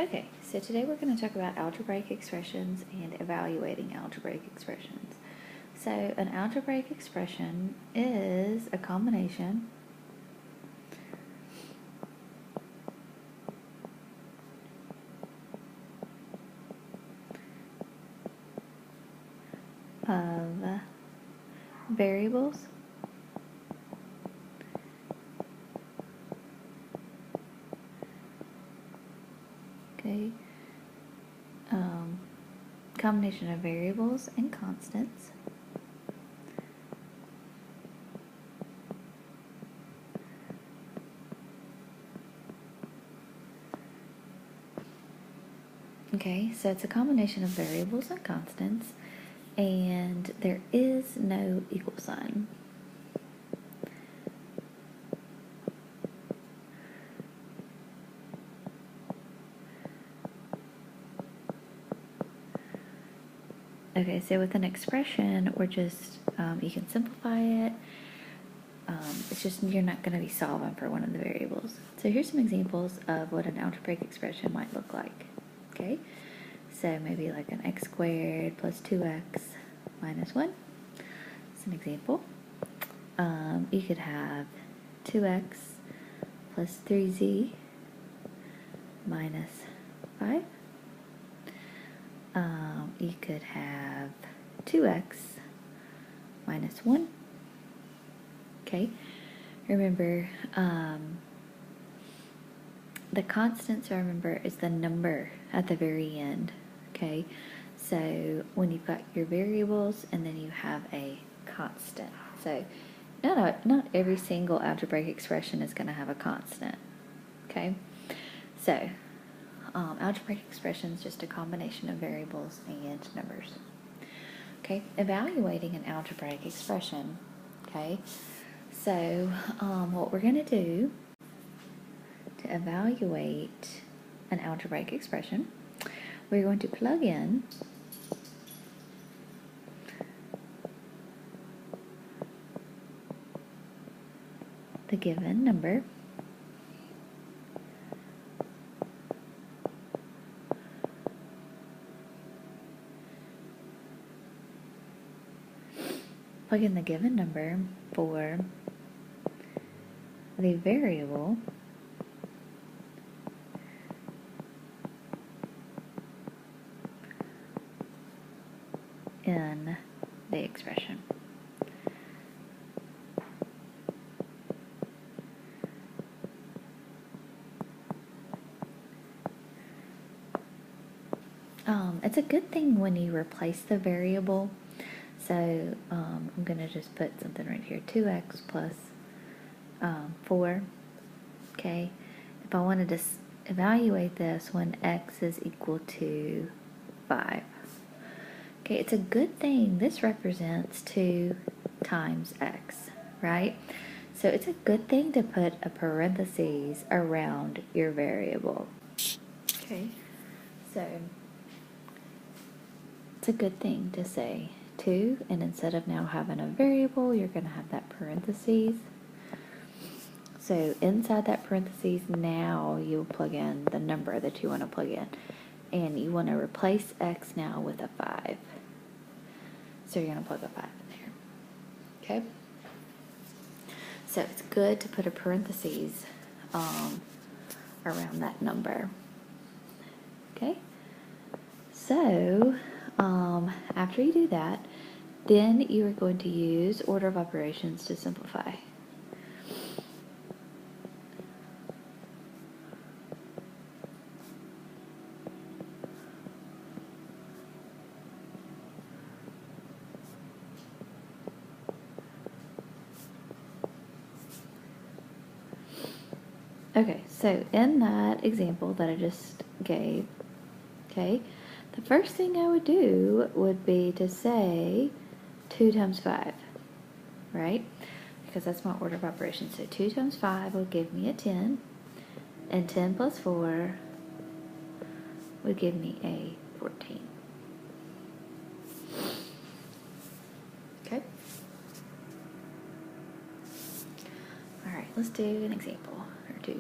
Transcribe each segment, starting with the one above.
Okay, so today we're going to talk about algebraic expressions and evaluating algebraic expressions. So an algebraic expression is a combination of variables combination of variables and constants Okay, so it's a combination of variables and constants, and there is no equal sign. Okay, so with an expression, we're just, you can simplify it. It's just you're not going to be solving for one of the variables. So here's some examples of what an algebraic expression might look like. Okay, so maybe like an x squared plus 2x minus 1. That's an example. You could have 2x plus 3z minus 5. You could have 2x minus 1. Okay, remember, the constant, so remember, is the number at the very end. Okay, so when you've got your variables and then you have a constant. So not every single algebraic expression is going to have a constant. Okay, so algebraic expression is just a combination of variables and numbers. Okay, evaluating an algebraic expression. Okay, so what we're going to do to evaluate an algebraic expression, we're going to plug in the given number for the variable in the expression. It's a good thing when you replace the variable. So I'm going to just put something right here, 2x plus 4. Okay, if I wanted to evaluate this when x is equal to 5. Okay, it's a good thing this represents 2 times x, right? So it's a good thing to put a parentheses around your variable. Okay, so it's a good thing to say 2, and instead of now having a variable, you're going to have that parentheses. So inside that parentheses, now you'll plug in the number that you want to plug in. And you want to replace x now with a 5. So you're going to plug a 5 in there. Okay? So it's good to put a parentheses around that number. Okay? So after you do that, then you are going to use order of operations to simplify. Okay, so in that example that I just gave, okay, the first thing I would do would be to say 2 times 5, right? Because that's my order of operations. So 2 times 5 will give me a 10, and 10 plus 4 would give me a 14. Okay? All right, let's do an example or two.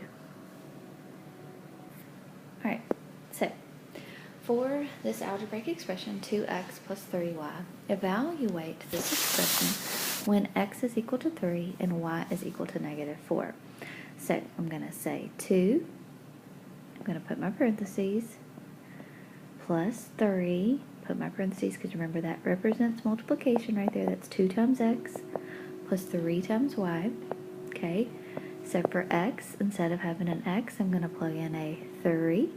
All right, for this algebraic expression, 2x plus 3y, evaluate this expression when x is equal to 3 and y is equal to negative 4. So I'm going to say 2, I'm going to put my parentheses, plus 3, put my parentheses because remember that represents multiplication right there. That's 2 times x plus 3 times y. Okay, so for x, instead of having an x, I'm going to plug in a 3.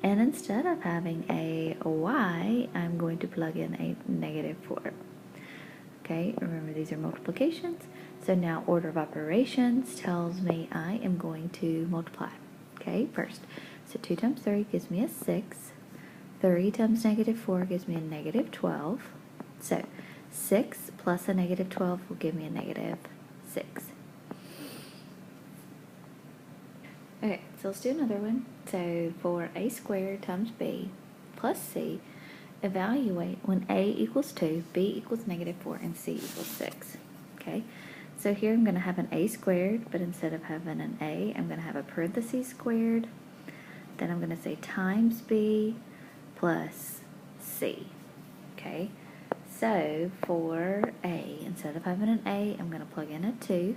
And instead of having a y, I'm going to plug in a negative 4. Okay, remember these are multiplications. So now order of operations tells me I am going to multiply. Okay, first. So 2 times 3 gives me a 6. 3 times negative 4 gives me a negative 12. So 6 plus a negative 12 will give me a negative 6. Okay, so let's do another one. So for a squared times b plus c, evaluate when a equals 2, b equals negative 4, and c equals 6. Okay, so here I'm going to have an a squared, but instead of having an a, I'm going to have a parentheses squared. Then I'm going to say times b plus c. Okay, so for a, instead of having an a, I'm going to plug in a 2.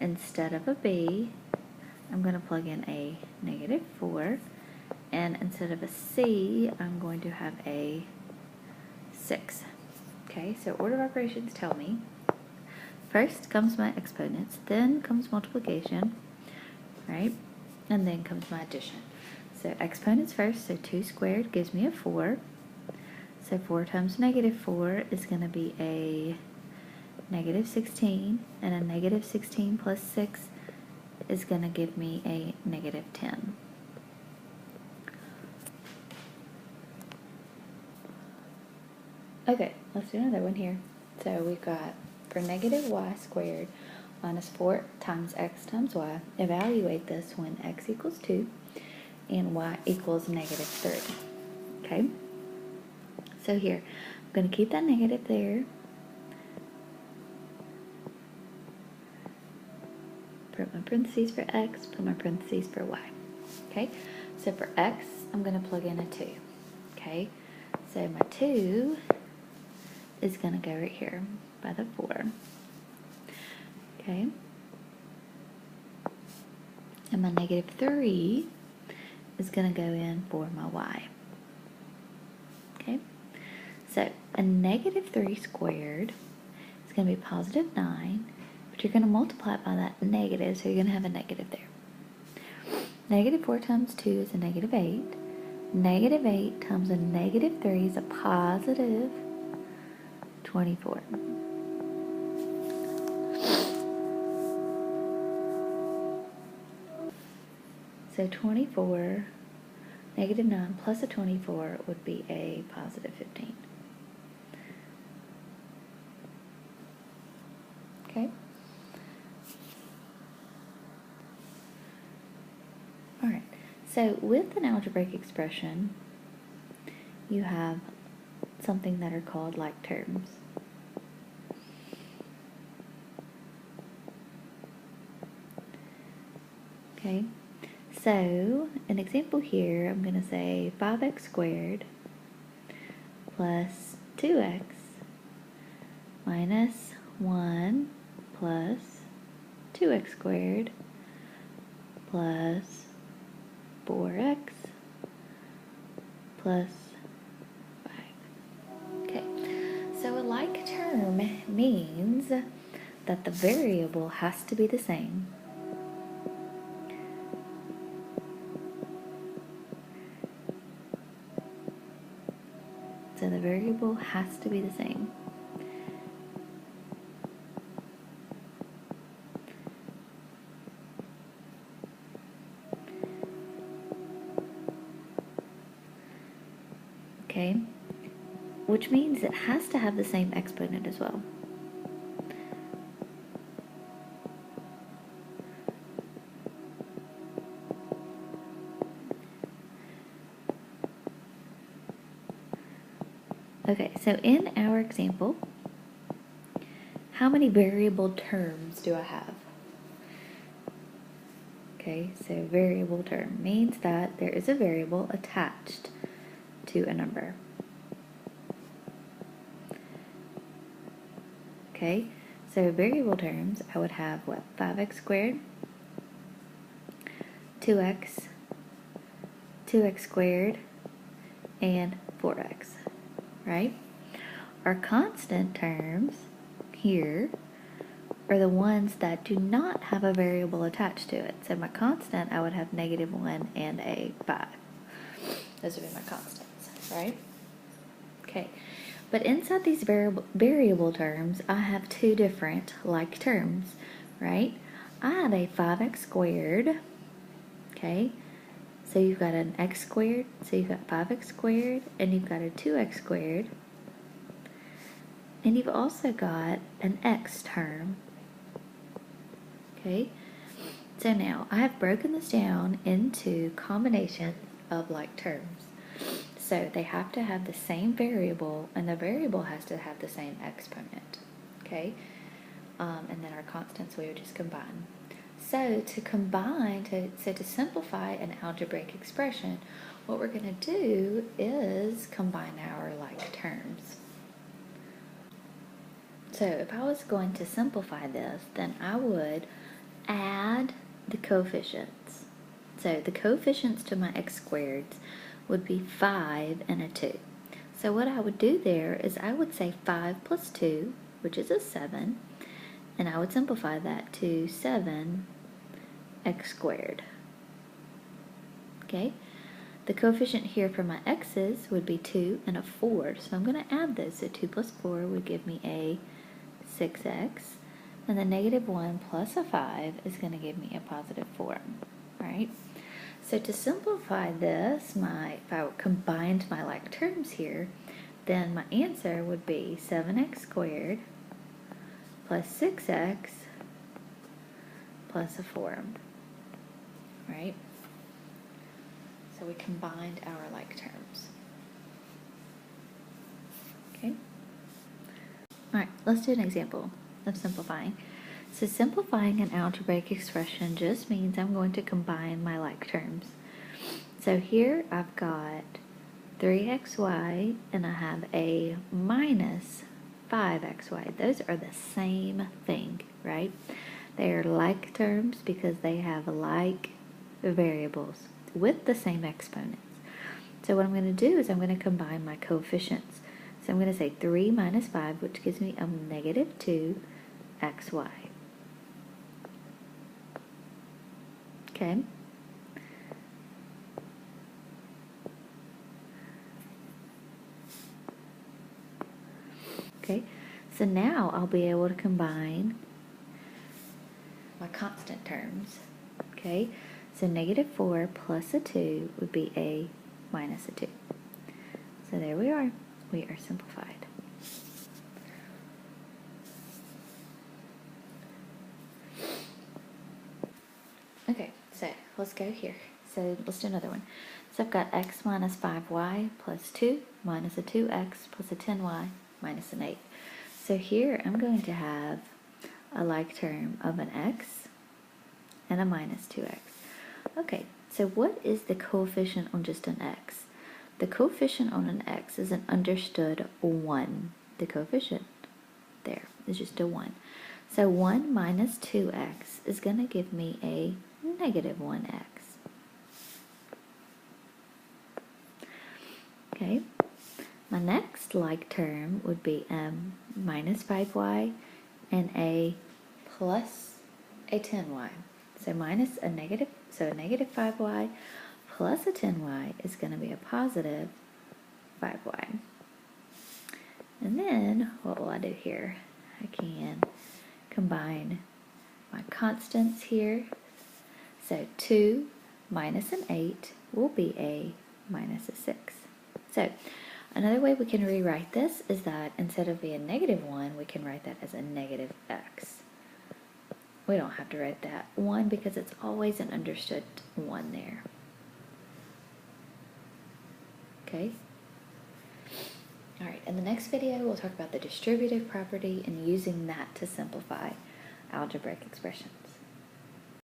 Instead of a b, I'm going to plug in a negative 4, and instead of a c, I'm going to have a 6. Okay, so order of operations tell me first comes my exponents, then comes multiplication, right, and then comes my addition. So exponents first, so 2 squared gives me a 4. So 4 times negative 4 is going to be a negative 16, and a negative 16 plus 6 is going to give me a negative 10. Okay, let's do another one here. So we've got for negative y squared minus 4 times x times y, evaluate this when x equals 2 and y equals negative 3. Okay, so here, I'm going to keep that negative there. Put my parentheses for x, put my parentheses for y. Okay, so for x, I'm going to plug in a 2. Okay, so my 2 is going to go right here by the 4. Okay, and my negative 3 is going to go in for my y. Okay, so a negative 3 squared is going to be positive 9. But you're going to multiply it by that negative, so you're going to have a negative there. Negative 4 times 2 is a negative 8. Negative 8 times a negative 3 is a positive 24. So 24, negative 9 plus a 24 would be a positive 15. Okay? Alright, so with an algebraic expression, you have something that are called like terms. Okay, so an example here, I'm going to say 5x squared plus 2x minus 1 plus 2x squared plus 4x plus 5. Okay, so a like term means that the variable has to be the same. So the variable has to be the same. Okay, which means it has to have the same exponent as well. Okay, so in our example, how many variable terms do I have? Okay, so variable term means that there is a variable attached to a number. Okay, so variable terms, I would have what? 5x squared, 2x, 2x squared, and 4x, right? Our constant terms here are the ones that do not have a variable attached to it. So my constant, I would have -1 and a 5. Those would be my constants, right? Okay, but inside these variable terms, I have two different like terms, right? I have a 5x squared, okay? So you've got an x squared, so you've got 5x squared, and you've got a 2x squared. And you've also got an x term, okay? So now, I have broken this down into combinations of like terms. So they have to have the same variable, and the variable has to have the same exponent, okay? And then our constants we would just combine. So to simplify an algebraic expression, what we're going to do is combine our like terms. So if I was going to simplify this, then I would add the coefficients. So the coefficients to my x squareds would be 5 and a 2. So what I would do there is I would say 5 plus 2, which is a 7, and I would simplify that to 7x squared. Okay? The coefficient here for my x's would be 2 and a 4, so I'm going to add those. So 2 plus 4 would give me a 6x, and the -1 plus a 5 is going to give me a positive 4, right? So to simplify this, if I combined my like terms here, then my answer would be 7x squared plus 6x plus a 4, right? So we combined our like terms. Okay? Alright, let's do an example of simplifying. So simplifying an algebraic expression just means I'm going to combine my like terms. So here I've got 3xy and I have a minus 5xy. Those are the same thing, right? They are like terms because they have like variables with the same exponents. So what I'm going to do is I'm going to combine my coefficients. So I'm going to say 3 minus 5, which gives me a -2xy. Okay. Okay, so now I'll be able to combine my constant terms. Okay, so -4 plus a 2 would be a minus a 2. So there we are. We are simplified. Okay, so let's go here. So let's do another one. So I've got x minus 5y plus 2 minus a 2x plus a 10y minus an 8. So here I'm going to have a like term of an x and a minus 2x. Okay, so what is the coefficient on just an x? The coefficient on an x is an understood 1. The coefficient there is just a 1. So 1 minus 2x is going to give me a -1x. Okay, my next like term would be minus 5y and a plus a 10y. So minus a negative, so a -5y plus a 10y is going to be a positive 5y. And then what will I do here? I can combine my constants here. So 2 minus an 8 will be a minus a 6. So another way we can rewrite this is that instead of being -1, we can write that as a -x. We don't have to write that 1 because it's always an understood 1 there. Okay? Alright, in the next video we'll talk about the distributive property and using that to simplify algebraic expressions.